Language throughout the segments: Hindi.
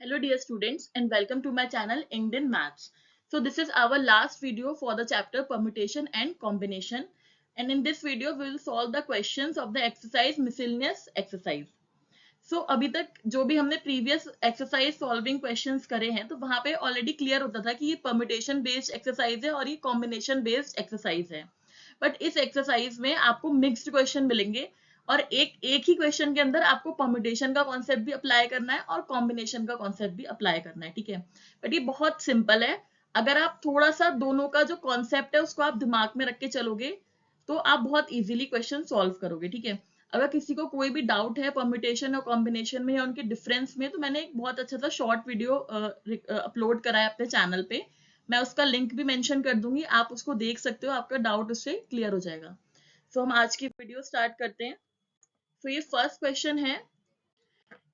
Hello dear students and welcome to my channel Indian Maths. So this is our last video for the chapter permutation and combination, and in this video we will solve the questions of the exercise miscellaneous exercise. So अभी तक जो भी हमने previous exercise solving questions करे हैं तो वहां पे already clear होता था कि ये permutation based exercise है और ये combination based exercise है. बट इस एक्सरसाइज में आपको मिक्स्ड क्वेश्चन मिलेंगे और एक ही क्वेश्चन के अंदर आपको परम्यूटेशन का कॉन्सेप्ट भी अप्लाई करना है और कॉम्बिनेशन का कॉन्सेप्ट भी अप्लाई करना है. ठीक है, बट ये बहुत सिंपल है. अगर आप थोड़ा सा दोनों का जो कॉन्सेप्ट है उसको आप दिमाग में रख के चलोगे तो आप बहुत इजीली क्वेश्चन सॉल्व करोगे. ठीक है, अगर किसी को कोई भी डाउट है परम्यूटेशन और कॉम्बिनेशन में या उनके डिफरेंस में तो मैंने एक बहुत अच्छा सा शॉर्ट वीडियो अपलोड करा है अपने चैनल पे. मैं उसका लिंक भी मेंशन कर दूंगी, आप उसको देख सकते हो, आपका डाउट उससे क्लियर हो जाएगा. सो हम आज की वीडियो स्टार्ट करते हैं. तो ये फर्स्ट क्वेश्चन है.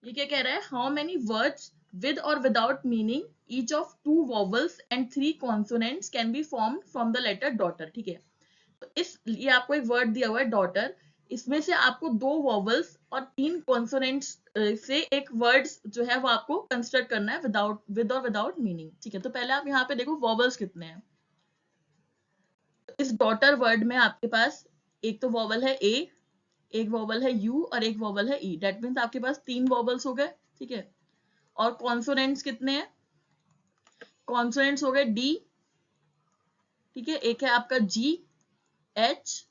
ये क्या कह रहा है? हाउ मेनी वर्ड्स विद और without meaning each of 2 vowels and 3 consonants can be formed from the letter daughter. ठीक है, तो इस ये आपको एक वर्ड दिया हुआ है डॉटर. इसमें से आपको 2 वॉवल्स और 3 कॉन्सोनेंट्स से एक वर्ड्स जो है वो आपको कंस्ट्रक्ट करना है विद और विदाउट मीनिंग. ठीक है, तो पहले आप यहाँ पे देखो वॉवल्स कितने हैं. इस डॉटर वर्ड में आपके पास एक तो वॉवल है ए, एक वॉवल है यू और एक वॉवल है ई. डेट मीन्स आपके पास 3 वॉवल्स हो गए. ठीक है, और कॉन्सोनेंट्स कितने हैं? कॉन्सोनेंट्स हो गए डी. ठीक है, एक है आपका जी, एच,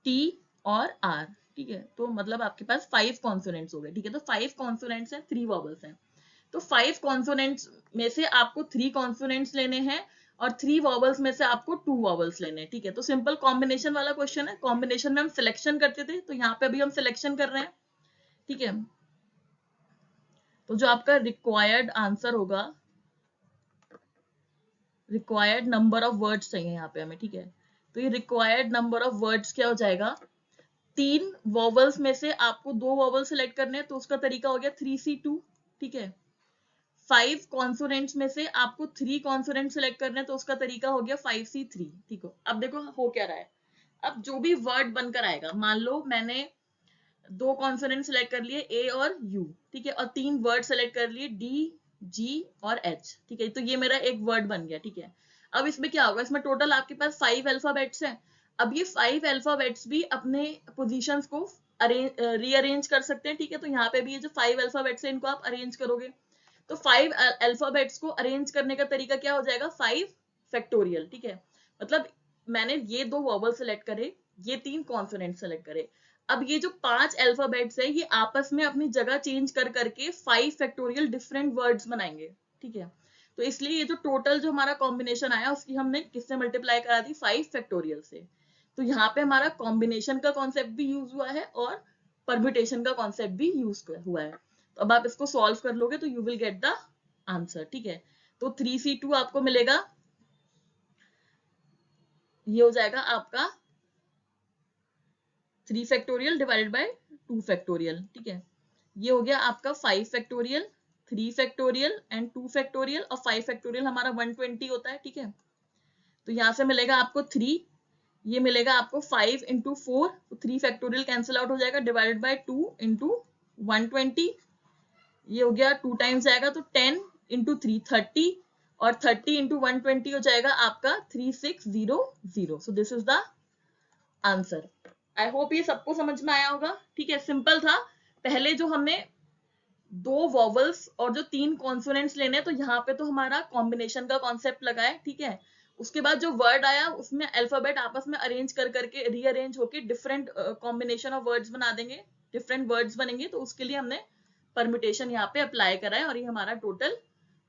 टी और आर. ठीक है, तो मतलब आपके पास 5 कॉन्सोनेंट्स हो गए. ठीक है, तो 5 कॉन्सोनेंट्स हैं, 3 वॉवल्स हैं. तो 5 कॉन्सोनेंट्स में से आपको 3 कॉन्सोनेंट्स लेने हैं और 3 वॉवल्स में से आपको 2 वॉवल्स लेने हैं. ठीक है, तो सिंपल कॉम्बिनेशन वाला क्वेश्चन है. कॉम्बिनेशन में हम सिलेक्शन करते थे तो यहाँ पे अभी हम सिलेक्शन कर रहे हैं. ठीक है, तो जो आपका रिक्वायर्ड आंसर होगा, रिक्वायर्ड नंबर ऑफ वर्ड्स चाहिए यहाँ पे हमें. ठीक है, तो ये रिक्वायर्ड नंबर ऑफ वर्ड्स क्या हो जाएगा? 3 वॉवल्स में से आपको 2 वॉवल सेलेक्ट करने हैं तो उसका तरीका हो गया 3C2. ठीक है, 5 कॉन्सोनेंट्स में से आपको 3 कॉन्सोनेंट सेलेक्ट करने हैं तो उसका तरीका हो गया 5C3. ठीक हो, अब देखो हो क्या रहा है. अब जो भी वर्ड बनकर आएगा, मान लो मैंने 2 कॉन्सोनेंट सेलेक्ट कर लिए ए और यू. ठीक है, और 3 वर्ड सेलेक्ट कर लिए डी, जी और एच. ठीक है, तो ये मेरा एक वर्ड बन गया. ठीक है, अब इसमें क्या होगा? इसमें टोटल आपके पास 5 अल्फाबेट्स हैं. अब ये 5 अल्फाबेट्स भी अपने पोजीशंस को रीअरेंज कर सकते हैं. ठीक है, तो यहाँ पे भी ये जो 5 अल्फाबेट्स हैं इनको आप अरेंज करोगे तो 5 अल्फाबेट्स को अरेंज करने का तरीका क्या हो जाएगा? 5 फैक्टोरियल. ठीक है, मतलब मैंने ये 2 वॉवल सेलेक्ट करे, ये 3 कॉन्सोनेंट सेलेक्ट करे. अब ये जो 5 अल्फाबेट्स है ये आपस में अपनी जगह चेंज कर करके 5 फैक्टोरियल डिफरेंट वर्ड्स बनाएंगे. ठीक है, तो इसलिए ये जो टोटल जो हमारा कॉम्बिनेशन आया उसकी हमने किससे मल्टीप्लाई करा दी? 5 फैक्टोरियल से. तो यहाँ पे हमारा कॉम्बिनेशन का कॉन्सेप्ट भी यूज हुआ है और परम्यूटेशन का कॉन्सेप्ट भी यूज हुआ है. तो अब आप इसको सॉल्व कर लोगे तो you will get the answer. ठीक है, तो 3C2 आपको मिलेगा, ये हो जाएगा आपका 3 फैक्टोरियल डिवाइडेड बाय 2 फैक्टोरियल. ठीक है, ये हो गया आपका 5 फैक्टोरियल, 3 फैक्टोरियल एंड 2 फैक्टोरियल और 5 फैक्टोरियल हमारा 120 होता है. ठीक है, तो यहाँ से मिलेगा आपको 3, ये मिलेगा आपको 5 इंटू 4, तो 3 फैक्टोरियल कैंसिल आउट हो जाएगा, डिवाइडेड बाय 2 इंटू 120. ये हो गया 2 टाइम्स जाएगा तो 10 इंटू 3 30 और 30 इंटू 120 हो जाएगा आपका 3600. So this is the answer. I hope ये सबको समझ में आया होगा. ठीक है, सिंपल था. पहले जो हमने 2 वॉवल्स और जो 3 कॉन्सोनेंट्स लेने तो यहाँ पे तो हमारा कॉम्बिनेशन का कॉन्सेप्ट लगा है. ठीक है, उसके बाद जो वर्ड आया उसमें अल्फाबेट आपस में अरेंज कर करके रीअरेंज होके डिफरेंट कॉम्बिनेशन ऑफ वर्ड्स बना देंगे, डिफरेंट वर्ड्स बनेंगे. तो उसके लिए हमने परम्यूटेशन यहाँ पे अप्लाई करा है और ये हमारा टोटल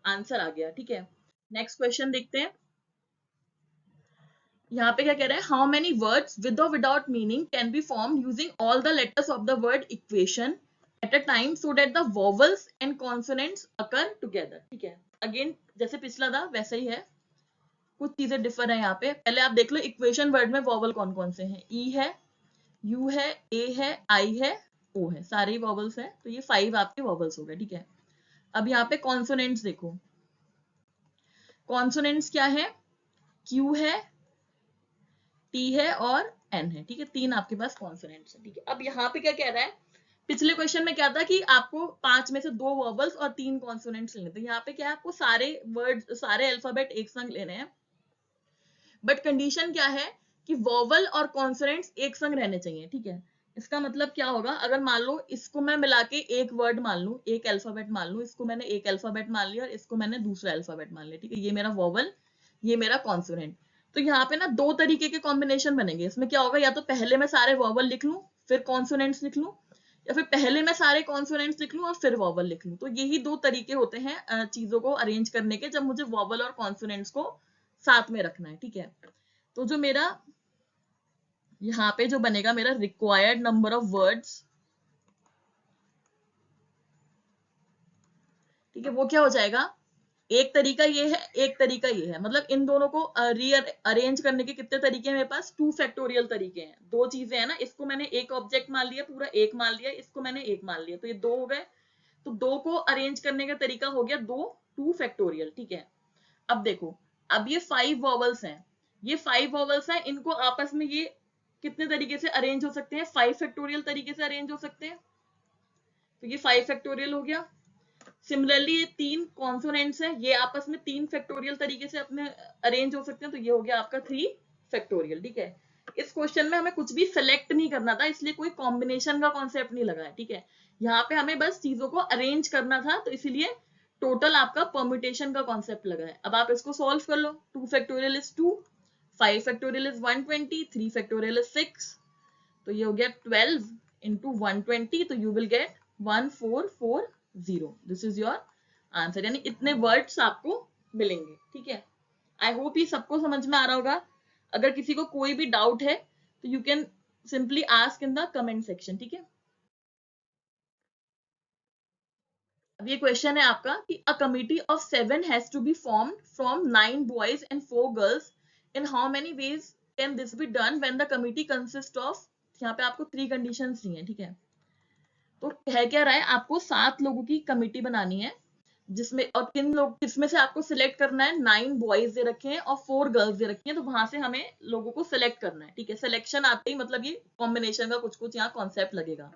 आंसर आ गया. ठीक है, नेक्स्ट क्वेश्चन देखते हैं. यहाँ पे क्या कह रहा है? हाउ मेनी वर्ड्स विद और without meaning can be form using all the letters of the word equation at a time so that the vowels and consonants occur together. ठीक है, अगेन जैसे पिछला था वैसे ही है, कुछ चीजें डिफर है यहाँ पे. पहले आप देख लो इक्वेशन वर्ड में वॉवल कौन कौन से हैं. ई है, यू है, ए है, आई है, ओ है, सारे ही वॉवल्स हैं. तो ये 5 आपके वॉवल्स हो गए. ठीक है, अब यहाँ पे कॉन्सोनेंट्स देखो. कॉन्सोनेंट्स क्या है? क्यू है, टी है और एन है. ठीक है, 3 आपके पास कॉन्सोनेंट्स है. ठीक है, अब यहाँ पे क्या कह रहा है? पिछले क्वेश्चन में क्या था कि आपको 5 में से 2 वर्बल्स और 3 कॉन्सोनेंट्स लेने थे। यहाँ पे क्या है, आपको सारे वर्ड सारे अल्फाबेट एक संग लेने हैं, बट कंडीशन क्या है कि वोवल और कॉन्सोनेंट्स एक संग रहने चाहिए। ठीक है, इसका मतलब क्या होगा, अगर मान लो इसको मैं मिला के एक वर्ड मान लूं, एक अल्फाबेट मान लूं, इसको मैंने एक अल्फाबेट मान लिया और इसको मैंने दूसरा अल्फाबेट मान लिया। ठीक है, ये मेरा वोवल, ये मेरा कॉन्सोनेंट। तो यहाँ पे ना दो तरीके के कॉम्बिनेशन बनेंगे। इसमें क्या होगा, या तो पहले मैं सारे वोवल लिख लूं फिर कॉन्सोनेंट्स लिख लूं, या फिर पहले मैं सारे कॉन्सोनेंट्स लिख लूं और फिर वोवल लिख लूं। तो यही दो तरीके होते हैं चीजों को अरेंज करने के, जब मुझे वोवल और कॉन्सोनेंट्स को साथ में रखना है। ठीक है, तो जो मेरा यहाँ पे जो बनेगा मेरा रिक्वायर्ड नंबर ऑफ वर्ड्स, ठीक है, वो क्या हो जाएगा, एक तरीका ये है, एक तरीका ये है। मतलब इन दोनों को अरेंज करने के कितने तरीके हैं मेरे पास, 2 फैक्टोरियल तरीके हैं। दो चीजें हैं ना, इसको मैंने एक ऑब्जेक्ट मान लिया, पूरा एक मान लिया, इसको मैंने एक मान लिया, तो ये दो हो गए। तो दो को अरेंज करने का तरीका हो गया 2 फैक्टोरियल। ठीक है, अब देखो, अब ये 5 वॉवल्स हैं, ये 5 वॉवल्स हैं, इनको आपस में ये कितने तरीके से अरेंज हो सकते हैं, 5 फैक्टोरियल तरीके से अरेंज हो सकते हैं। तो ये 5 फैक्टोरियल हो गया। सिमिलरली ये 3 कॉन्सोनेंट्स हैं, ये आपस में 3 फैक्टोरियल तरीके से अपने अरेंज हो सकते हैं। तो ये हो गया आपका 3 फैक्टोरियल। ठीक है, इस क्वेश्चन में हमें कुछ भी सिलेक्ट नहीं करना था, इसलिए कोई कॉम्बिनेशन का कॉन्सेप्ट नहीं लगा है। ठीक है, यहाँ पे हमें बस चीजों को अरेंज करना था, तो इसीलिए टोटल आपका परम्यूटेशन का कॉन्सेप्ट लगा है। अब आप इसको सॉल्व कर लो। 2 factorial is 2, 5 factorial is 120, 3 factorial is 6, तो ये हो गया 12 इंटू 120, तो you will gate 1440। This is your answer, यानी इतने वर्ड्स आपको मिलेंगे। ठीक है, आई होप ये सबको समझ में आ रहा होगा। अगर किसी को कोई भी डाउट है तो you can simply ask in the comment section. ठीक है, अब ये क्वेश्चन है आपका कि a committee of 7 has to be formed from 9 boys and 4 girls, in how many ways can this be done when the committee consist of, यहाँ पे आपको 3 कंडीशंस दी हैं। ठीक है, तो कह क्या रहा है, आपको 7 लोगों की कमिटी बनानी है, जिसमें और किन लोग, किसमें से आपको सिलेक्ट करना है, 9 बॉयज दे रखे हैं और 4 गर्ल्स दे रखी हैं, तो वहां से हमें लोगों को सिलेक्ट करना है। ठीक है, सिलेक्शन आते ही मतलब ये कॉम्बिनेशन का कुछ कुछ यहाँ कॉन्सेप्ट लगेगा।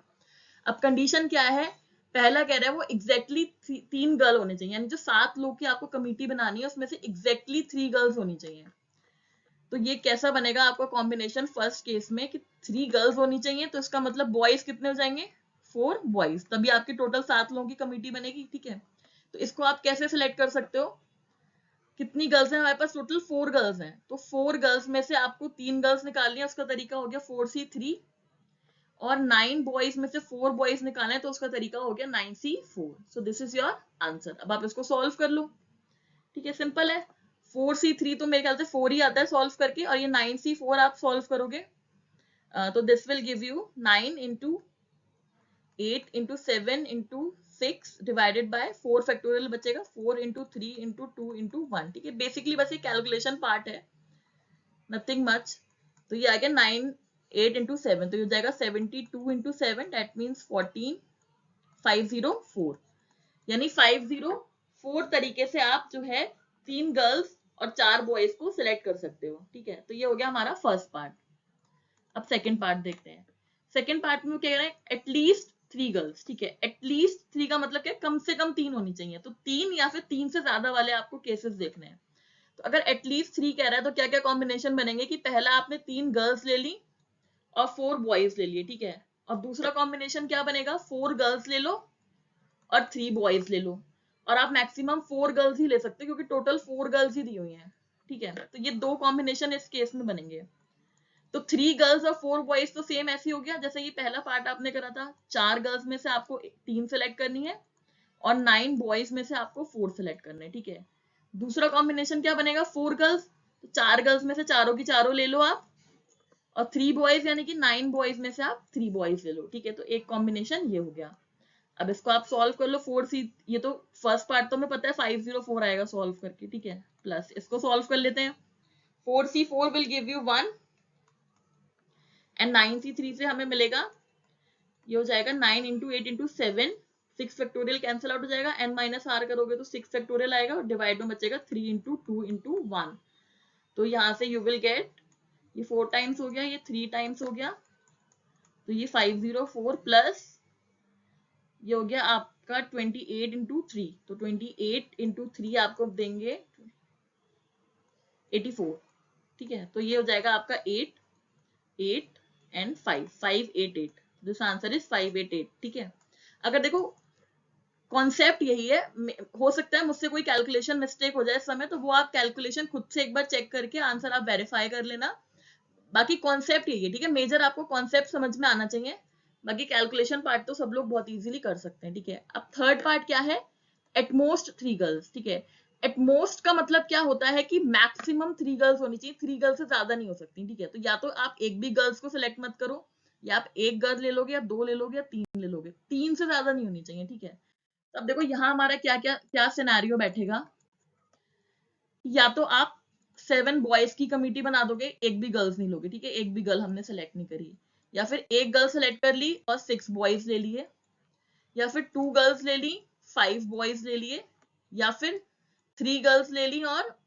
अब कंडीशन क्या है, पहला कह रहा है वो एग्जैक्टली 3 गर्ल होने चाहिए, यानी जो 7 लोग की आपको कमिटी बनानी है उसमें से एग्जैक्टली 3 गर्ल्स होनी चाहिए। तो ये कैसा बनेगा आपका कॉम्बिनेशन, फर्स्ट केस में कि 3 गर्ल्स होनी चाहिए, तो इसका मतलब बॉयज कितने हो जाएंगे, 4 बॉयज, तभी आपकी टोटल 7 लोगों की कमिटी बनेगी। ठीक है, तो इसको आप कैसे सिलेक्ट कर सकते हो, कितनी गर्ल्स हैं हमारे पास, टोटल 4 गर्ल्स हैं, तो 4 गर्ल्स में से आपको 3 गर्ल्स निकालनी है, उसका तरीका हो गया 4C3, और 9 बॉयज में से 4 बॉयज निकालना है, तो उसका तरीका हो गया 9C4। So this is your answer. अब आप इसको सॉल्व कर लो। ठीक है, सिंपल है। 4C3 तो मेरे ख्याल से 4 ही आता है सॉल्व करके, और ये 9C4 आप सॉल्व करोगे, तो this will give you 9 into 8 into 7 into 6 divided by 4 factorial बचेगा, 4 इंटू 3 इंटू 2 इंटू 1। ठीक है, बेसिकली बस ये कैलकुलेशन पार्ट है, नथिंग मच। तो ये आ गया 9 8 इंटू 7, तो ये हो जाएगा 72 इंटू 7, दैट मीन्स 14504, यानी 504 तरीके से आप जो है 3 गर्ल्स और 4 बॉयज को सिलेक्ट कर सकते हो। ठीक है, तो ये हो गया हमारा फर्स्ट पार्ट। अब सेकंड पार्ट देखते हैं। सेकंड पार्ट में क्या कह रहे हैं, एटलीस्ट 3 गर्ल्स। ठीक है, एटलीस्ट 3 का मतलब क्या, कम से कम 3 होनी चाहिए, तो 3 या फिर 3 से ज्यादा वाले आपको केसेस देखने हैं। तो अगर एटलीस्ट 3 कह रहा है तो क्या क्या कॉम्बिनेशन बनेंगे, कि पहला आपने 3 गर्ल्स ले ली और 4 बॉयज ले लिए। ठीक है, और दूसरा कॉम्बिनेशन क्या बनेगा, 4 गर्ल्स ले लो और 3 बॉयज ले लो, और आप मैक्सिमम 4 गर्ल्स ही ले सकते हो क्योंकि टोटल 4 गर्ल्स ही दी हुई हैं। ठीक है, तो ये दो कॉम्बिनेशन इस केस में बनेंगे। तो 3 गर्ल्स और 4 बॉयज तो सेम ऐसे हो गया जैसे ये पहला पार्ट आपने करा था, 4 गर्ल्स में से आपको 3 सेलेक्ट करनी है और 9 बॉयज में से आपको 4 सेलेक्ट करने। ठीक है, दूसरा कॉम्बिनेशन क्या बनेगा, 4 गर्ल्स, तो 4 गर्ल्स में से चारों की चारों ले लो आप, और 3 बॉयज यानी कि 9 बॉयज में से आप 3 बॉयज ले लो। ठीक है, तो एक कॉम्बिनेशन ये हो गया। अब इसको आप सॉल्व कर लो, 4C, ये तो फर्स्ट पार्ट तो हमें पता है 504 आएगा सॉल्व करके। ठीक है, प्लस इसको सॉल्व कर लेते हैं, 4C4 will give you 1 and 9C3 से हमें मिलेगा, ये हो जाएगा 9 into 8 into 7, 6 factorial cancel out हो जाएगा, n माइनस आर करोगे तो 6 फैक्टोरियल आएगा, और डिवाइड में बचेगा 3 इंटू 2 इंटू 1। तो यहाँ से यू विल गेट, ये 4 टाइम्स हो गया, ये 3 टाइम्स हो गया, तो ये 504 प्लस ये हो गया आपका 28 इंटू 3, तो 28 इंटू 3 आपको देंगे 84, ठीक है। तो ये हो जाएगा आपका 8 8 एंड 5 588, दिस आंसर इज 588, ठीक है। अगर देखो कॉन्सेप्ट यही है, हो सकता है मुझसे कोई कैलकुलेशन मिस्टेक हो जाए इस समय, तो वो आप कैलकुलेशन खुद से एक बार चेक करके आंसर आप वेरीफाई कर लेना। बाकी कॉन्सेप्ट यही है, ठीक है। मेजर आपको कॉन्सेप्ट समझ में आना चाहिए, बाकी कैलकुलेशन पार्ट तो सब लोग बहुत इजीली कर सकते हैं, ठीक है। अब थर्ड पार्ट क्या है, एटमोस्ट 3 गर्ल्स, ठीक है। एटमोस्ट का मतलब क्या होता है कि मैक्सिमम 3 गर्ल्स होनी चाहिए, 3 गर्ल्स से ज्यादा नहीं हो सकती, ठीक है। तो या तो आप एक भी गर्ल्स को सिलेक्ट मत करो, या आप एक गर्ल ले लोगे, या 2 ले लोगे, या 3 ले लोगे, 3 से ज्यादा नहीं होनी चाहिए, ठीक है। तो अब देखो यहाँ हमारा क्या क्या क्या सिनेरियो बैठेगा, या तो आप 7 बॉयज की कमिटी बना दोगे, एक भी गर्ल्स नहीं लोगे, ठीक है, एक भी गर्ल हमने सेलेक्ट नहीं करी, या फिर एक गर्ल सेलेक्ट कर ली और 6 बॉयज ले लिए, या फिर 2 गर्ल्स ले ली 5 बॉयज ले लिए, या फिर 3 गर्ल्स ले ली और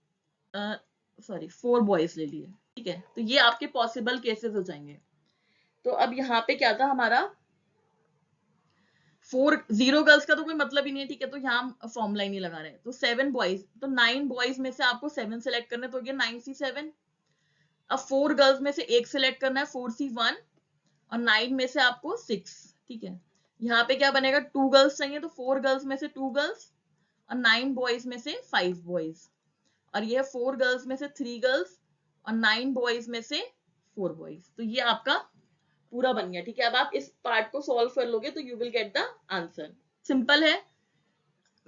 सॉरी 4 बॉयज ले लिए, ठीक है। तो ये आपके पॉसिबल केसेस हो जाएंगे। तो अब यहाँ पे क्या था हमारा, 0 गर्ल्स का तो कोई मतलब ही नहीं है, ठीक है। तो यहाँ हम फॉर्मूला ही नहीं लगा रहे हैं। तो 7 बॉयज, तो 9 बॉयज में से आपको 7 सेलेक्ट करना है, तो हो गया 9C7। अब 4 गर्ल्स में से एक सिलेक्ट करना है, 4C1, और 9 में से आपको 6, ठीक है। यहाँ पे क्या बनेगा, 2 गर्ल्स चाहिए, तो 4 गर्ल्स में से 2 गर्ल्स, और 9 बॉयज में से 5 बॉयज, और ये 4 गर्ल्स में से 3 गर्ल्स, और 9 बॉयज में से 4 बॉयज। तो ये आपका पूरा बन गया, ठीक है। अब आप इस पार्ट को सॉल्व कर लोगे तो you will get the answer. Simple है,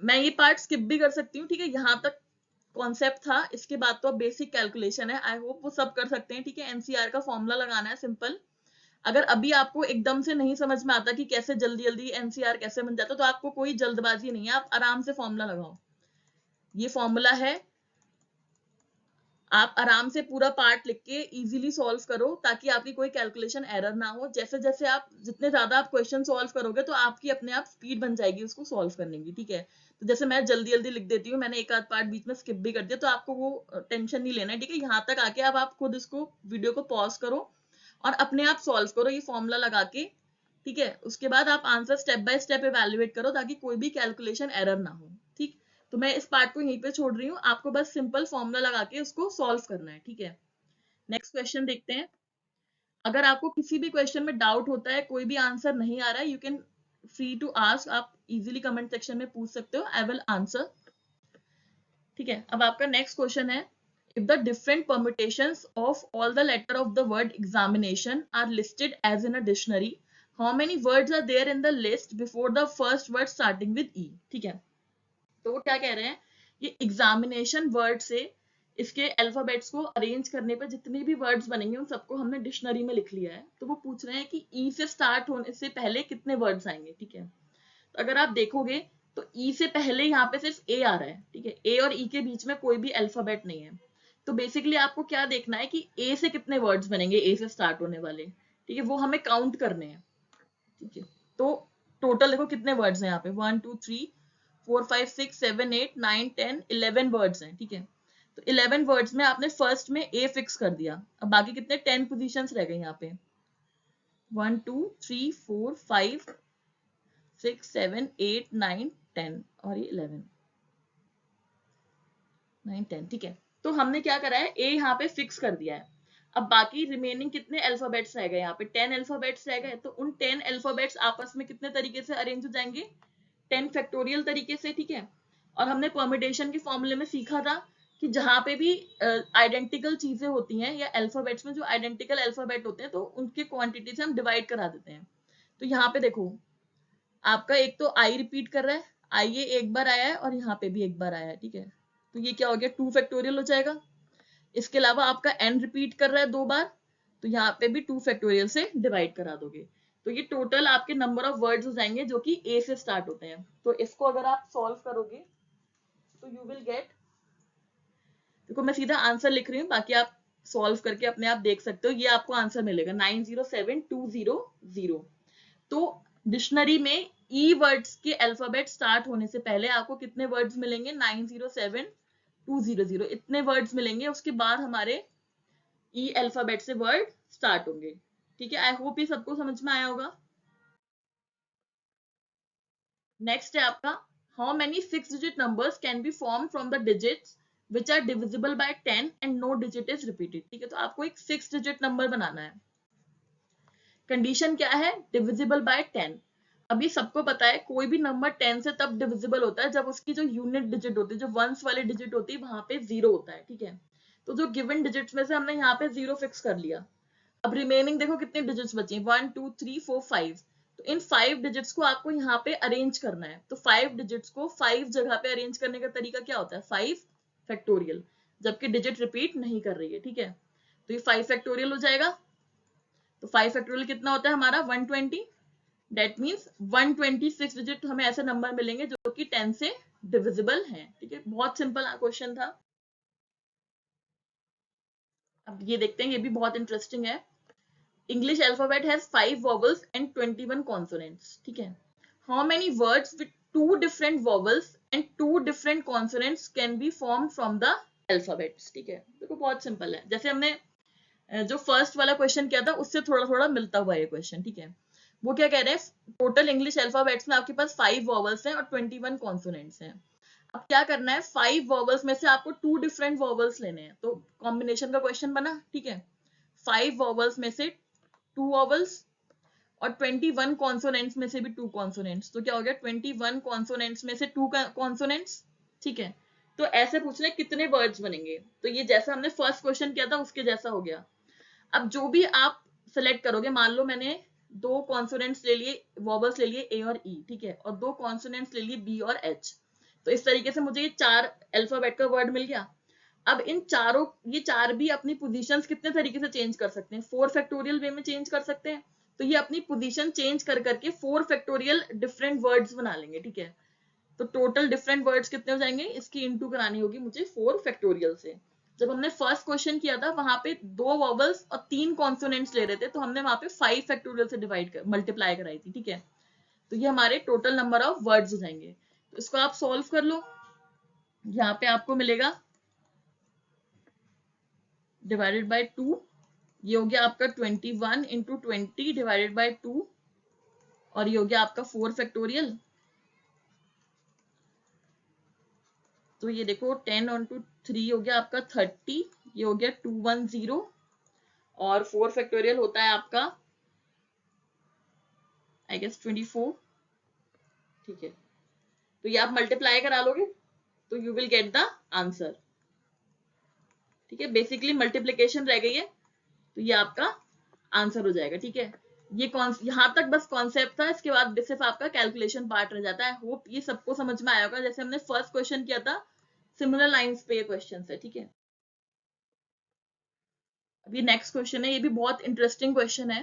मैं ये पार्ट स्किप भी कर सकती हूँ, ठीक है। यहाँ तक कॉन्सेप्ट था, इसके बाद तो बेसिक कैलकुलेशन है, आई होप वो सब कर सकते हैं, ठीक है। एनसीआर का फॉर्मूला लगाना है, सिंपल। अगर अभी आपको एकदम से नहीं समझ में आता कि कैसे जल्दी जल्दी एनसीआर कैसे बन जाता, तो आपको कोई जल्दबाजी नहीं है, आप आराम से फॉर्मूला लगाओ। ये फॉर्मूला है, आप आराम से पूरा पार्ट लिख के इजीली सॉल्व करो, ताकि आपकी कोई कैलकुलेशन एरर ना हो। जैसे जैसे आप जितने ज्यादा आप क्वेश्चन सॉल्व करोगे, तो आपकी अपने आप स्पीड बन जाएगी उसको सॉल्व करने की, ठीक है। तो जैसे मैं जल्दी जल्दी लिख देती हूँ, मैंने एक आध पार्ट बीच में स्किप भी कर दिया, तो आपको वो टेंशन नहीं लेना है, ठीक है। यहाँ तक आके अब आप खुद इसको वीडियो को पॉज करो और अपने आप सॉल्व करो ये फॉर्मूला लगा के, ठीक है। उसके बाद आप answer step by step evaluate करो, ताकि कोई भी कैलकुलेशन एरर ना हो, ठीक। तो मैं इस पार्ट को यहीं पे छोड़ रही हूँ, आपको बस सिंपल फॉर्मूला लगा के उसको सॉल्व करना है, ठीक है। नेक्स्ट क्वेश्चन देखते हैं। अगर आपको किसी भी क्वेश्चन में डाउट होता है, कोई भी आंसर नहीं आ रहा है, you can free to ask, आप इजीली कमेंट सेक्शन में पूछ सकते हो, आई विल आंसर, ठीक है। अब आपका नेक्स्ट क्वेश्चन है, if the different permutations of all the letter of the word examination are listed as in a dictionary, how many words are there in the list before the first word starting with e, ठीक है। तो वो क्या कह रहे हैं, ये एग्जामिनेशन वर्ड से इसके अल्फाबेट्स को अरेंज करने पर जितने भी वर्ड्स बनेंगे उन सबको हमने डिक्शनरी में लिख लिया है। तो वो पूछ रहे हैं कि ई से स्टार्ट होने से पहले कितने वर्ड्स आएंगे, ठीक है। तो अगर आप देखोगे तो ई से पहले यहाँ पे सिर्फ ए आ रहा है, ठीक है। ए और ई के बीच में कोई भी अल्फाबेट नहीं है। तो बेसिकली आपको क्या देखना है कि ए से कितने वर्ड्स बनेंगे, ए से स्टार्ट होने वाले, ठीक है, वो हमें काउंट करने हैं, ठीक है। तो टोटल देखो कितने वर्ड्स हैं यहाँ पे, 1 2 3 4 5 6 7 8 9 10 11 वर्ड्स हैं, ठीक है। तो 11 वर्ड्स में आपने फर्स्ट में ए फिक्स कर दिया, अब बाकी कितने 10 पोजीशंस रह गए यहाँ पे, 1 2 3 4 5 6 7 8 9 10 और ये 11 9 10, ठीक है। तो हमने क्या करा है, ए यहाँ पे फिक्स कर दिया है। अब बाकी रिमेनिंग कितने अल्फाबेट्स रह गए, यहाँ पे 10 अल्फाबेट्स रह गए। तो उन 10 अल्फाबेट्स आपस में कितने तरीके से अरेंज हो जाएंगे, 10 फैक्टोरियल तरीके से, ठीक है। और हमने परमिटेशन के फॉर्मूले में सीखा था कि जहां पे भी आइडेंटिकल चीजें होती हैं या अल्फाबेट्स में जो आइडेंटिकल अल्फाबेट होते हैं, तो उनके क्वांटिटी से हम डिवाइड करा देते हैं। तो यहाँ पे देखो आपका एक तो आई रिपीट कर रहा है, आई ये एक बार आया है और यहाँ पे भी एक बार आया है, ठीक है। तो ये क्या हो गया, 2 फैक्टोरियल हो जाएगा। इसके अलावा आपका एन रिपीट कर रहा है 2 बार, तो यहाँ पे भी 2 फैक्टोरियल से डिवाइड करा दोगे। तो ये टोटल आपके नंबर ऑफ वर्ड्स हो जाएंगे जो कि ए से स्टार्ट होते हैं। तो इसको अगर आप सॉल्व करोगे तो यू विल गेट, देखो मैं सीधा आंसर लिख रही हूँ, बाकी आप सॉल्व करके अपने आप देख सकते हो, ये आपको आंसर मिलेगा 907200। तो डिक्शनरी में ई वर्ड्स के अल्फाबेट स्टार्ट होने से पहले आपको कितने वर्ड्स मिलेंगे, 907200, इतने वर्ड्स मिलेंगे। उसके बाद हमारे ई अल्फाबेट से वर्ड स्टार्ट होंगे, ठीक है। आई होप ये सबको समझ में आया होगा। नेक्स्ट है आपका how many 6 digit numbers can be form from the digits which are divisible by 10 and no digit is repeated. ठीक है, तो आपको एक 6 डिजिट नंबर बनाना है। कंडीशन क्या है? Divisible by 10। अभी सबको पता है कोई भी नंबर 10 से तब डिविजिबल होता है जब उसकी जो यूनिट डिजिट होती है, जो वंस वाली डिजिट होती है, वहां पे 0 होता है। ठीक है, तो जो गिवन डिजिट्स में से हमने यहाँ पे 0 फिक्स कर लिया। अब रिमेनिंग देखो कितने डिजिट्स बचे हैं, 1 2 3 4 5। तो इन 5 डिजिट्स को आपको यहाँ पे अरेंज करना है। तो 5 डिजिट्स को 5 जगह पे अरेंज करने का तरीका क्या होता है? 5 फैक्टोरियल, जबकि डिजिट रिपीट नहीं कर रही है। ठीक है, तो ये 5 फैक्टोरियल हो जाएगा। तो 5 फैक्टोरियल कितना होता है हमारा? 120। दैट मीन्स 126 डिजिट हमें ऐसे नंबर मिलेंगे जो कि 10 से डिविजिबल हैं। ठीक है, बहुत सिंपल क्वेश्चन था। अब ये देखते हैं, ये भी बहुत इंटरेस्टिंग है। English alphabet has 5 vowels and 21 consonants. ठीक है, how many words with 2 different vowels and 2 different consonants can be formed from the alphabets? ठीक है, देखो बहुत सिंपल है। जैसे हमने जो फर्स्ट वाला क्वेश्चन किया था उससे थोड़ा थोड़ा मिलता हुआ ये क्वेश्चन। ठीक है, वो क्या कह रहे हैं, टोटल इंग्लिश अल्फाबेट्स में आपके पास 5 वॉवल्स हैं और 21 कॉन्सोनेंट्स हैं। अब क्या करना है, 5 वॉवल्स में से आपको 2 डिफरेंट वॉवल्स लेने हैं। तो कॉम्बिनेशन का क्वेश्चन बना। ठीक है, 5 वॉवल्स में से 2 वॉवल्स और 21 कॉन्सोनेंट्स में से भी 2 कॉन्सोनेंट्स। तो क्या हो गया, 21 कॉन्सोनेंट्स में से 2 कॉन्सोनेंट्स। ठीक है, तो ऐसे पूछ रहे कितने वर्ड्स बनेंगे। तो ये जैसा हमने फर्स्ट क्वेश्चन किया था उसके जैसा हो गया। अब जो भी आप सेलेक्ट करोगे, मान लो मैंने 2 कॉन्सोनेंट्स ले लिए, वॉवल्स ले लिए ए और ई। ठीक है, और 2 कॉन्सोनेंट्स ले लिए बी और एच। तो इस तरीके से मुझे ये 4 अल्फाबेट का वर्ड मिल गया। अब इन चारों, ये 4 भी अपनी पोजीशंस कितने तरीके से चेंज कर सकते हैं? 4 फैक्टोरियल वे में चेंज कर सकते हैं। तो ये अपनी पोजीशन चेंज कर करके 4 फैक्टोरियल डिफरेंट वर्ड्स बना लेंगे। ठीक है, तो टोटल डिफरेंट वर्ड्स कितने हो जाएंगे, इसकी इंटू करानी होगी मुझे 4 फैक्टोरियल से। जब हमने फर्स्ट क्वेश्चन किया था वहां पे 2 वॉवल्स और 3 कॉन्सोनेंट्स ले रहे थे, तो हमने वहां पे 5 फैक्टोरियल से डिवाइड कर मल्टीप्लाई कराई थी। ठीक है, तो ये हमारे टोटल नंबर ऑफ वर्ड्स हो जाएंगे। तो इसको आप सॉल्व कर लो। यहाँ पे आपको मिलेगा डिवाइडेड बाय 2, ये हो गया आपका 21 इंटू 20 डिवाइडेड बाय 2, और ये हो गया आपका 4 फैक्टोरियल। तो ये देखो 10 इंटू 3 हो गया आपका 30, ये हो गया 210, और 4 फैक्टोरियल होता है आपका आई गेस 24। ठीक है, तो ये आप मल्टीप्लाई करा लोगे तो you will get the answer. ठीक है, बेसिकली मल्टीप्लीकेशन रह गई है, तो ये आपका आंसर हो जाएगा। ठीक है, ये यहाँ तक बस कॉन्सेप्ट था, इसके बाद सिर्फ आपका कैलकुलेशन पार्ट रह जाता है। होप ये सबको समझ में आया होगा। जैसे हमने फर्स्ट क्वेश्चन किया था, सिमिलर लाइंस पे ये क्वेश्चन है। ठीक है, अब ये नेक्स्ट क्वेश्चन है, ये भी बहुत इंटरेस्टिंग क्वेश्चन है।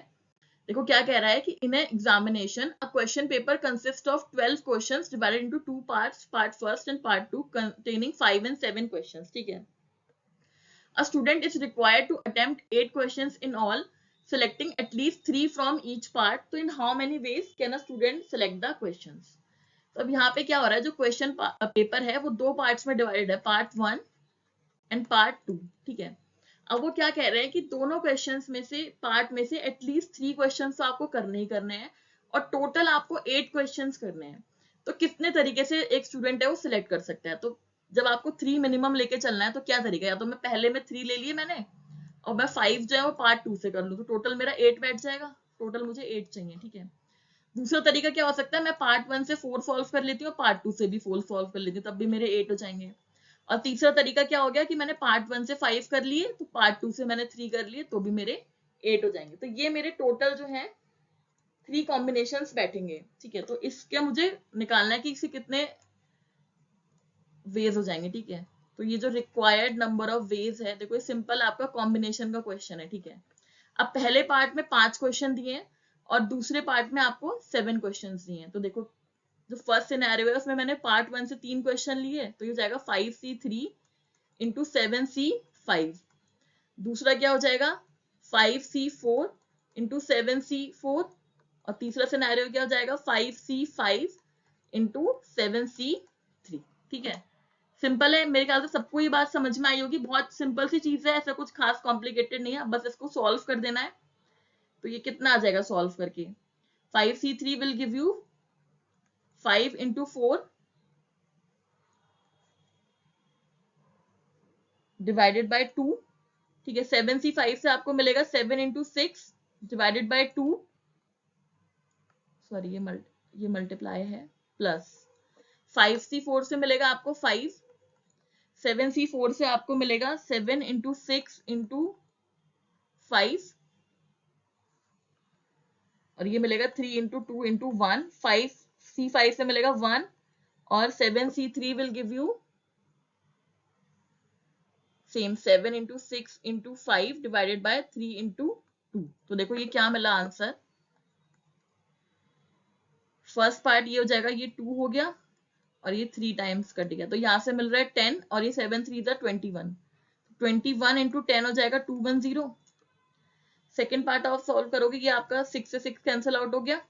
देखो क्या कह रहा है कि in examination a question paper consist of 12 questions divided into 2 parts, part first and part 2 containing 5 and 7 questions. ठीक है, a student is required to attempt 8 questions in all, selecting at least 3 from each part. So in how many ways can a student select the questions? तो अब यहाँ पे क्या हो रहा है, जो क्वेश्चन पेपर है वो 2 पार्ट्स में डिवाइडेड है, पार्ट 1 एंड पार्ट 2। ठीक है, अब वो क्या कह रहे हैं कि दोनों क्वेश्चंस में से, पार्ट में से एटलीस्ट 3 क्वेश्चंस तो आपको करने ही करने हैं, और टोटल आपको 8 क्वेश्चंस करने हैं। तो कितने तरीके से एक स्टूडेंट है वो सिलेक्ट कर सकता है? तो जब आपको 3 मिनिमम लेके चलना है तो क्या तरीका है, या तो मैं पहले में 3 ले लिए मैंने, और मैं 5 जो है वो पार्ट 2 से कर लूँ, तो टोटल मेरा 8 बैठ जाएगा। टोटल मुझे 8 चाहिए। ठीक है, दूसरा तरीका क्या हो सकता है, मैं पार्ट 1 से 4 सॉल्व कर लेती हूँ, पार्ट 2 से भी 4 सॉल्व कर लेती हूँ, तब भी मेरे 8 हो जाएंगे। और तीसरा तरीका क्या हो गया कि मैंने पार्ट 1 से 5 कर लिए, तो पार्ट 2 से मैंने 3 कर लिए, तो भी मेरे 8 हो जाएंगे। तो ये मेरे टोटल जो है 3 कॉम्बिनेशंस बैठेंगे। ठीक है, तो इसके मुझे निकालना है कि इसे कितने वेज हो जाएंगे। ठीक है, तो ये जो रिक्वायर्ड नंबर ऑफ वेज है, देखो ये सिंपल आपका कॉम्बिनेशन का क्वेश्चन है। ठीक है, अब पहले पार्ट में 5 क्वेश्चन दिए हैं और दूसरे पार्ट में आपको 7 क्वेश्चन दिए हैं। तो देखो जो फर्स्ट सिनेरियो है उसमें मैंने पार्ट 1 से 3 क्वेश्चन लिए, तो ये हो जाएगा 5C3 इंटू 7C5। दूसरा क्या हो जाएगा 5C4 इंटू 7C4, और तीसरा सिनेरियो क्या हो जाएगा 5C5 इंटू 7C3। ठीक है, सिंपल है, मेरे ख्याल से सबको ये बात समझ में आई होगी। बहुत सिंपल सी चीज है, ऐसा कुछ खास कॉम्प्लिकेटेड नहीं है, बस इसको सॉल्व कर देना है। तो ये कितना आ जाएगा सॉल्व करके, 5C3 will give you 5 into 4 divided by 2, ठीक है। 7C5 से आपको मिलेगा 7 इंटू 6 डिवाइडेड बाय 2, सॉरी ये मल्टीप्लाई है, प्लस 5C4 से मिलेगा आपको 5, 7C4 से आपको मिलेगा 7 इंटू 6 इंटू 5, और ये मिलेगा 3 इंटू 2 इंटू 1, 5C5 से मिलेगा 1, और 7C3 will give you same 7 into 6 into 5 divided by 3 into 2। तो देखो ये क्या मिला आंसर, फर्स्ट पार्ट ये हो जाएगा, ये 2 हो गया और ये 3 टाइम्स कट गया, तो यहाँ से मिल रहा है 10 और ये 7 3 21, 21 इंटू 10 हो जाएगा 210। सेकेंड पार्ट आप सॉल्व करोगे, ये आपका 6 से 6 कैंसिल आउट हो गया,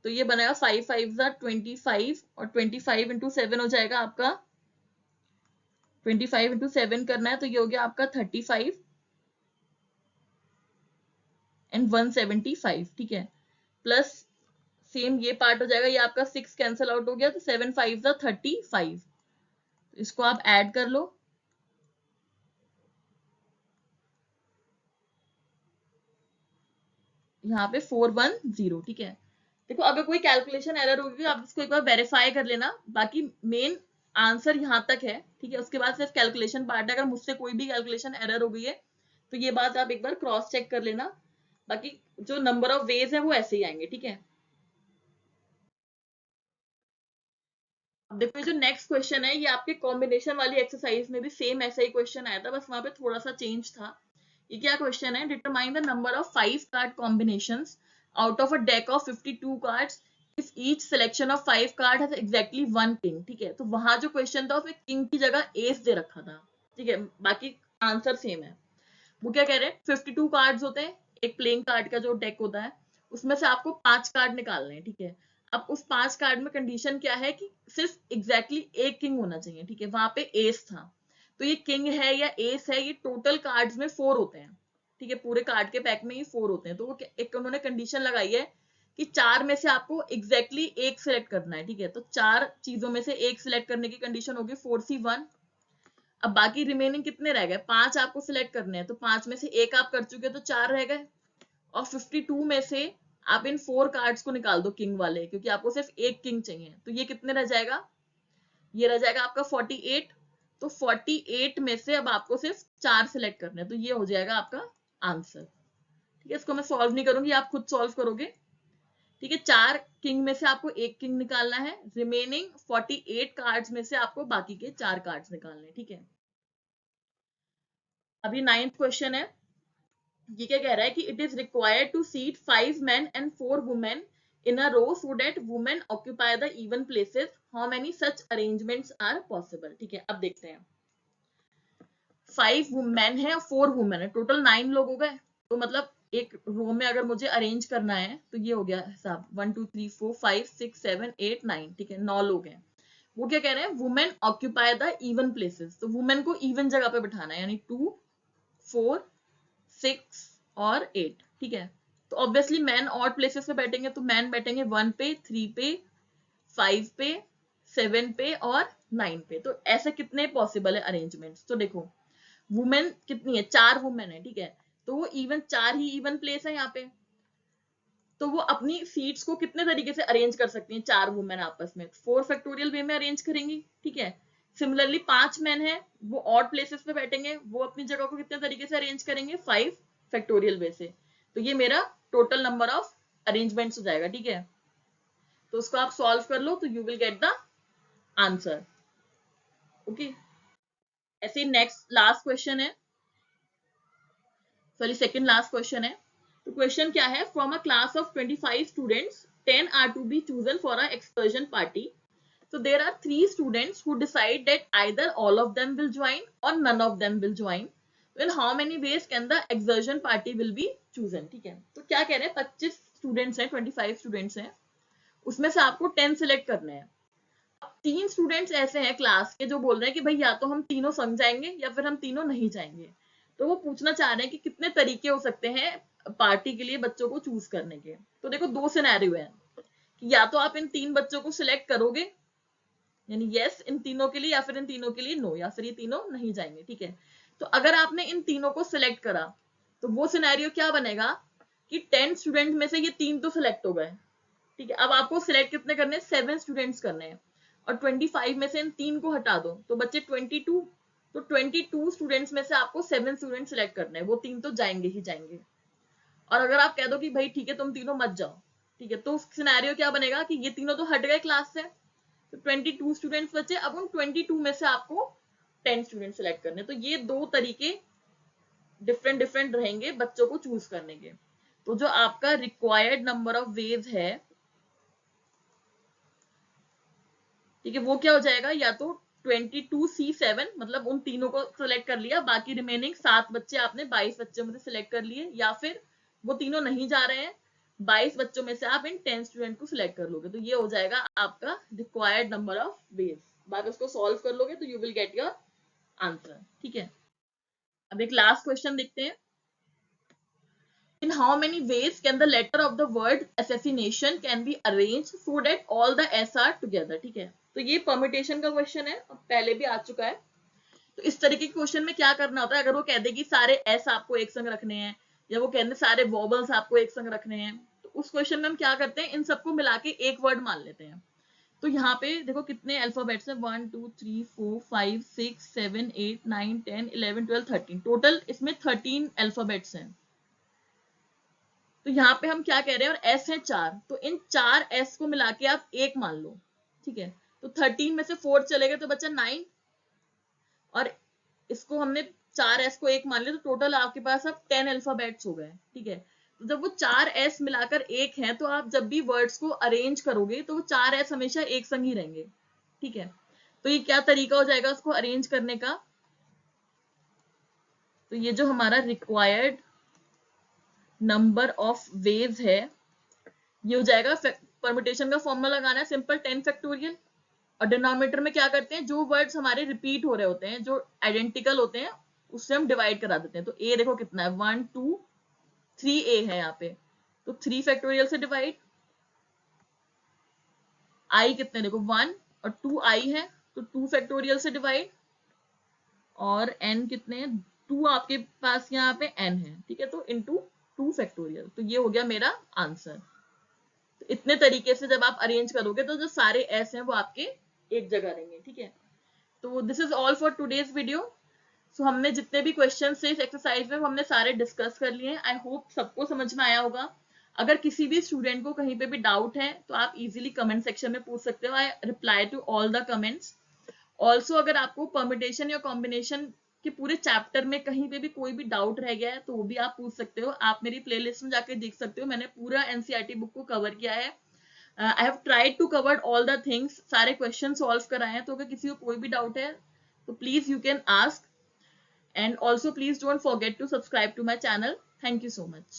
तो ये बनेगा 5 5 25 और 25 इंटू 7 हो जाएगा आपका 25 इंटू 7 करना है, तो ये हो गया आपका 35 एंड 175, ठीक है। प्लस सेम ये पार्ट हो जाएगा, ये आपका 6 कैंसिल आउट हो गया, तो 7 5 35, इसको आप ऐड कर लो, यहाँ पे 410, ठीक है। देखो अगर कोई कैलकुलेशन एरर होगी आप इसको एक बार वेरीफाई कर लेना, बाकी मेन आंसर यहाँ तक है, ठीक है। उसके बाद सिर्फ कैलकुलेशन पार्ट है, अगर मुझसे कोई भी कैलकुलेशन एरर हो गई है तो ये बात आप एक बार क्रॉस चेक कर लेना, बाकी जो नंबर ऑफ वेज है वो ऐसे ही आएंगे, ठीक है। अब देखो जो नेक्स्ट क्वेश्चन है, ये आपके कॉम्बिनेशन वाली एक्सरसाइज में भी सेम ऐसा ही क्वेश्चन आया था, बस वहां पे थोड़ा सा चेंज था। ये क्या क्वेश्चन है, determine the number of 5 card combinations out of a deck of 52 cards if each selection of 5 card has exactly 1 king, ठीक है। तो वहां जो क्वेश्चन था उसमें किंग की जगह एस दे रखा था, ठीक है, बाकी आंसर सेम है। वो क्या कह रहे हैं, 52 कार्ड्स होते हैं, एक प्लेइंग कार्ड का जो डेक होता है उसमें से आपको 5 कार्ड निकालने हैं, ठीक है। अब उस 5 कार्ड में कंडीशन क्या है कि सिर्फ एग्जैक्टली एक किंग होना चाहिए, ठीक है, वहां पे एस था, तो ये किंग है या एस है, ये टोटल कार्ड्स में 4 होते हैं, ठीक है, पूरे कार्ड के पैक में ये 4 होते हैं, तो वो एक उन्होंने कंडीशन लगाई है कि 4 में से आपको एग्जैक्टली एक सिलेक्ट करना है, ठीक है। तो 4 चीजों में से एक सिलेक्ट करने की कंडीशन होगी 4C1। अब बाकी रिमेनिंग कितने रह गए, 5 आपको सिलेक्ट करने हैं, तो 5 में से एक आप कर चुके, तो 4 रह गए, और 52 में से आप इन 4 कार्ड्स को निकाल दो किंग वाले, क्योंकि आपको सिर्फ एक किंग चाहिए, तो ये कितने रह जाएगा, ये रह जाएगा आपका 48। तो 48 में से अब आपको सिर्फ 4 सिलेक्ट करने हैं, तो ये हो जाएगा आपका आंसर, ठीक है। इसको मैं सॉल्व नहीं करूंगी, आप खुद सॉल्व करोगे, ठीक है। 4 किंग में से आपको एक किंग निकालना है, रिमेनिंग 48 कार्ड्स में से आपको बाकी के 4 कार्ड्स निकालने हैं, ठीक है। अभी 9th क्वेश्चन है, ये क्या कह रहा है कि it is required to seat 5 men and 4 women in a row so that women occupy the even places, how many such arrangements are possible, ठीक है। अब देखते हैं, 5 men है और 4 women है, टोटल 9 लोग हो गए, तो मतलब एक रो में अगर मुझे अरेंज करना है तो ये हो गया हिसाब 1 2 3 4 5 6 7 8 9, ठीक है, 9 लोग हैं। वो क्या कह रहे हैं, women occupy the even places, तो वुमेन को इवन जगह पे बिठाना है, यानी 2 4 6 और 8, ठीक है। तो ऑब्वियसली मैन ऑड प्लेसेस पे बैठेंगे, तो मैन बैठेंगे 1 पे 3 पे 5 पे 7 पे और 9 पे, तो ऐसे कितने पॉसिबल है अरेंजमेंट्स, तो देखो वुमेन कितनी है, 4 वुमेन है, ठीक है, तो वो इवन 4 ही इवन प्लेस है यहाँ पे, तो वो अपनी सीट्स को कितने तरीके से अरेंज कर सकती हैं, 4 वुमेन आपस में 4 फैक्टोरियल वे में अरेंज करेंगी, ठीक है। सिमिलरली 5 मैन है, वो ऑड प्लेसेस पे बैठेंगे, वो अपनी जगह को कितने तरीके से अरेंज करेंगे, 5 फैक्टोरियल वे से, तो ये मेरा टोटल नंबर ऑफ अरेंजमेंट्स हो जाएगा, ठीक है। तो उसको आप सॉल्व कर लो, तो you will get the answer, okay. ऐसे नेक्स्ट लास्ट क्वेश्चन है, सॉरी सेकंड लास्ट क्वेश्चन है। तो क्वेश्चन क्या है, from a class of 25 students 10 are to be chosen for a excursion party, so there are 3 students who decide that either all of them will join or none of them will join, in how many ways can the excursion party will be chosen, ठीक है। तो क्या कह रहे हैं, 25 स्टूडेंट्स हैं, 25 स्टूडेंट्स हैं, उसमें से आपको 10 सिलेक्ट करने हैं। अब 3 स्टूडेंट्स ऐसे हैं क्लास के जो बोल रहे हैं कि भाई या तो हम तीनों संग जाएंगे या फिर हम तीनों नहीं जाएंगे, तो वो पूछना चाह रहे हैं कि कितने तरीके हो सकते हैं पार्टी के लिए बच्चों को चूज करने के। तो देखो 2 सिनेरियो है कि या तो आप इन 3 बच्चों को सिलेक्ट करोगे, यानी यस इन तीनों के लिए, या फिर इन तीनों के लिए नो, या फिर ये तीनों नहीं जाएंगे, ठीक है। तो अगर आपने इन तीनों को सिलेक्ट करा तो वो सिनेरियो क्या बनेगा कि 10 स्टूडेंट में से ये 3 तो सिलेक्ट हो गए, ठीक है। अब आपको सिलेक्ट कितने करने हैं, 7 स्टूडेंट्स करने हैं, और 25 में से इन 3 को हटा दो तो बच्चे 22। तो 22 स्टूडेंट्स में से आपको 7 स्टूडेंट सिलेक्ट करने हैं, वो 3 तो जाएंगे ही जाएंगे। और अगर आप कह दो कि भाई ठीक है तुम तीनों मत जाओ, ठीक है, तो सिनेरियो क्या बनेगा कि ये तीनों तो हट गए क्लास से, तो 22 स्टूडेंट्स बचे। अब उन 22 में से आपको 10 स्टूडेंट सिलेक्ट करने। तो ये दो तरीके डिफरेंट डिफरेंट रहेंगे बच्चों को चूज करने के। तो जो आपका रिक्वायर्ड नंबर ऑफ वेज है, ठीक है, वो क्या हो जाएगा, या तो 22C7, मतलब उन तीनों को सिलेक्ट कर लिया, बाकी रिमेनिंग 7 बच्चे आपने 22 बच्चों में से सिलेक्ट कर लिए, या फिर वो तीनों नहीं जा रहे हैं, 22 बच्चों में से आप इन 10 स्टूडेंट को सिलेक्ट कर लोगे। तो ये हो जाएगा आपका रिक्वायर्ड नंबर ऑफ वेज। बाद उसको सॉल्व कर लोगे तो you will get your answer, ठीक है। अब एक लास्ट क्वेश्चन देखते हैं। In how many ways can the letter of the word assassination can be arranged so that all the S are together, ठीक है। तो ये परमिटेशन का क्वेश्चन है, पहले भी आ चुका है। तो इस तरीके के क्वेश्चन में क्या करना होता है, अगर वो कह दे कि सारे एस आपको एक संग रखने हैं, या वो कहते सारे वॉबल्स आपको एक संग रखने हैं, तो उस क्वेश्चन में हम क्या करते हैं, इन सबको मिला के एक वर्ड मान लेते हैं। तो यहाँ पे देखो कितने अल्फाबेट्स हैं, 1 2 3 4 5 6 7 8 9 10 11 12 13, टोटल इसमें 13 अल्फाबेट्स हैं। तो यहाँ पे हम क्या कह रहे हैं, और एस है 4, तो इन 4 एस को मिला के आप एक मान लो, ठीक है। तो 13 में से 4 चलेगा तो बचा 9, और इसको हमने 4 एस को एक मान लिया, तो टोटल आपके पास अब 10 अल्फाबेट्स हो गए, ठीक है। तो जब वो 4 एस मिलाकर एक है, तो आप जब भी वर्ड्स को अरेंज करोगे तो वो 4 एस हमेशा एक संग ही रहेंगे, ठीक है। तो ये क्या तरीका हो जाएगा उसको अरेंज करने का, तो ये जो हमारा रिक्वायर्ड नंबर ऑफ वेज है, ये हो जाएगा, परम्यूटेशन का फॉर्मूला लगाना है सिंपल, 10 फैक्टोरियल, और डिनोमिनेटर में क्या करते हैं, जो वर्ड्स हमारे रिपीट हो रहे होते हैं, जो आइडेंटिकल होते हैं, उससे हम डिवाइड करा देते हैं। तो ए देखो कितना है, 1 2 3 ए है यहाँ पे, तो 3 फैक्टोरियल से डिवाइड, आई कितने देखो 1 और 2 आई है, तो 2 फैक्टोरियल से डिवाइड, और एन कितने हैं, 2 आपके पास यहाँ पे एन है, ठीक है, तो इनटू 2 फैक्टोरियल। तो ये हो गया मेरा आंसर। तो इतने तरीके से जब आप अरेंज करोगे तो जो सारे एस हैं वो आपके एक जगह रहेंगे, ठीक है। तो this is all for today's video. So हमने जितने भी क्वेश्चन थे इस एक्सरसाइज में वो हमने सारे डिस्कस कर लिए हैं। आई होप सबको समझ में आया होगा। अगर किसी भी स्टूडेंट को कहीं पे भी डाउट है तो आप इजीली कमेंट सेक्शन में पूछ सकते हो। I reply to all the comments. Also अगर आपको परम्यूटेशन या कॉम्बिनेशन के पूरे चैप्टर में कहीं पे भी कोई भी डाउट रह गया है तो वो भी आप पूछ सकते हो। आप मेरी प्लेलिस्ट में जाके देख सकते हो, मैंने पूरा एनसीईआरटी बुक को कवर किया है। I have tried to cover all the things, सारे क्वेश्चन सॉल्व कराए हैं। तो अगर किसी को कोई भी डाउट है तो please you can ask, and also please don't forget to subscribe to my channel. Thank you so much.